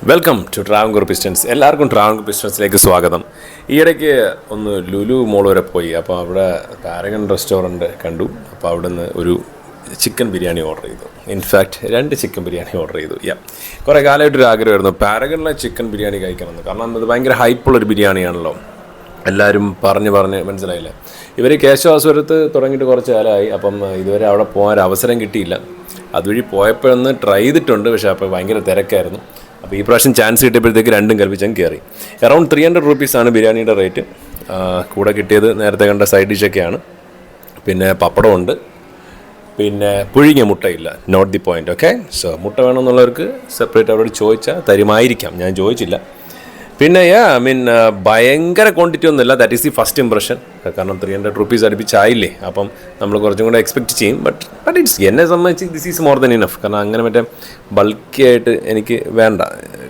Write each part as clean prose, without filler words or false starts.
Welcome to Travancore pistons. എല്ലാവർക്കും ട്രാവൻകൂർ പിസ്റ്റൻസിലേക്ക് സ്വാഗതം. ഈയിടയ്ക്ക് ഒന്ന് ലുലു മോൾ വരെ പോയി. അപ്പോൾ അവിടെ പാരഗൺ റെസ്റ്റോറൻറ്റ് കണ്ടു. അപ്പോൾ അവിടെ നിന്ന് ഒരു ചിക്കൻ ബിരിയാണി ഓർഡർ ചെയ്തു. ഇൻഫാക്റ്റ് 2 ചിക്കൻ ബിരിയാണി ഓർഡർ ചെയ്തു. കുറേ കാലമായിട്ടൊരു ആഗ്രഹമായിരുന്നു പാരഗണിലെ ചിക്കൻ ബിരിയാണി കഴിക്കണമെന്ന്. കാരണം അത് ഭയങ്കര ഹൈപ്പുള്ളൊരു ബിരിയാണിയാണല്ലോ, എല്ലാവരും പറഞ്ഞ് മനസ്സിലായില്ല. ഇവർ കേശവാസുരത്ത് തുടങ്ങിയിട്ട് കുറച്ച് കാലമായി. അപ്പം ഇതുവരെ അവിടെ പോകാൻ അവസരം കിട്ടിയില്ല. അതുവഴി പോയപ്പോഴൊന്ന് ട്രൈ ചെയ്തിട്ടുണ്ട്, പക്ഷേ അപ്പോൾ ഭയങ്കര തിരക്കായിരുന്നു. അപ്പോൾ ഈ പ്രാവശ്യം ചാൻസ് കിട്ടിയപ്പോഴത്തേക്ക് രണ്ടും കൽപ്പിച്ചങ്ങ് കയറി. അറൗണ്ട് 300 റുപ്പീസാണ് ബിരിയാണിയുടെ റേറ്റ്. കൂടെ കിട്ടിയത് നേരത്തെ കണ്ട സൈഡ് ഡിഷൊക്കെയാണ്. പിന്നെ പപ്പടമുണ്ട്, പിന്നെ പുഴുങ്ങിയ മുട്ടയില്ല. Not the point. Okay, so മുട്ട വേണമെന്നുള്ളവർക്ക് സെപ്പറേറ്റ് അവരോട് ചോദിച്ചാൽ തരുമായിരിക്കാം, ഞാൻ ചോദിച്ചില്ല. പിന്നെ ഭയങ്കര ക്വാണ്ടിറ്റി ഒന്നുമില്ല. That is the first impression. കാരണം 300 റുപ്പീസ് അടുപ്പിച്ചായില്ലേ, അപ്പം നമ്മൾ കുറച്ചും കൂടെ എക്സ്പെക്റ്റ് ചെയ്യും. ബട്ട് ഇറ്റ്സ്, എന്നെ സംബന്ധിച്ച് this is more than enough. കാരണം അങ്ങനെ മറ്റേ ബൾക്കി ആയിട്ട് എനിക്ക് വേണ്ട,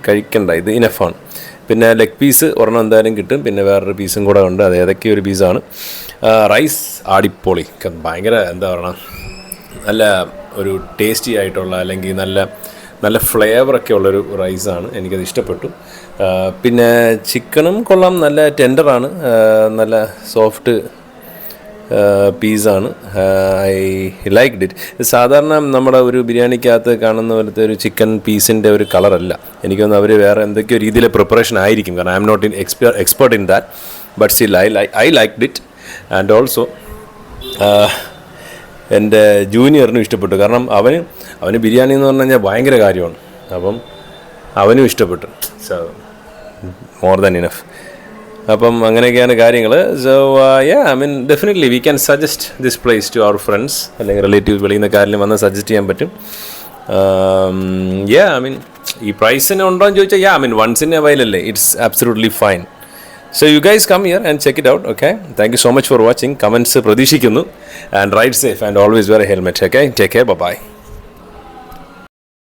കഴിക്കണ്ട, ഇത് ഇനഫാണ്. പിന്നെ ലെഗ് പീസ് ഒരെണ്ണം എന്തായാലും കിട്ടും. പിന്നെ വേറൊരു പീസും കൂടെ ഉണ്ട്, അത് ഏതൊക്കെ ഒരു പീസാണ്. റൈസ് ആടിപ്പൊളി, ഭയങ്കര എന്താ പറയുക, നല്ല ഒരു ടേസ്റ്റി ആയിട്ടുള്ള, അല്ലെങ്കിൽ നല്ല ഫ്ലേവറൊക്കെ ഉള്ളൊരു റൈസാണ്. എനിക്കത് ഇഷ്ടപ്പെട്ടു. പിന്നെ ചിക്കനും കൊള്ളാം, നല്ല ടെൻഡറാണ്, നല്ല സോഫ്റ്റ് പീസാണ്. I liked it. സാധാരണ നമ്മുടെ ഒരു ബിരിയാണിക്കകത്ത് കാണുന്ന പോലത്തെ ഒരു ചിക്കൻ പീസിൻ്റെ ഒരു കളറല്ല. എനിക്കൊന്ന് അവർ വേറെ എന്തൊക്കെയോ രീതിയിലെ പ്രിപ്പറേഷൻ ആയിരിക്കും. കാരണം I am not expert in that. But still I liked it. And also എൻ്റെ ജൂനിയറിനും ഇഷ്ടപ്പെട്ടു. കാരണം അവന് ബിരിയാണി എന്ന് പറഞ്ഞു കഴിഞ്ഞാൽ ഭയങ്കര കാര്യമാണ്. അപ്പം അവനും ഇഷ്ടപ്പെട്ടു. So more than enough. അപ്പം അങ്ങനെയൊക്കെയാണ് കാര്യങ്ങൾ. So definitely we can suggest this place to our friends, അല്ലെങ്കിൽ റിലേറ്റീവ്സ്. വെളിയിൽ നിന്ന് കാര്യം വന്ന് സജസ്റ്റ് ചെയ്യാൻ പറ്റും. ഈ പ്രൈസിന് ഉണ്ടോ എന്ന് ചോദിച്ചാൽ വൺസ് ഇൻ എ വൈൽ അല്ലേ, it's absolutely fine. So you guys come here and check it out, okay? Thank you so much for watching. Comments pradishikkunnu, and ride safe and always wear a helmet, okay? Take care, bye bye.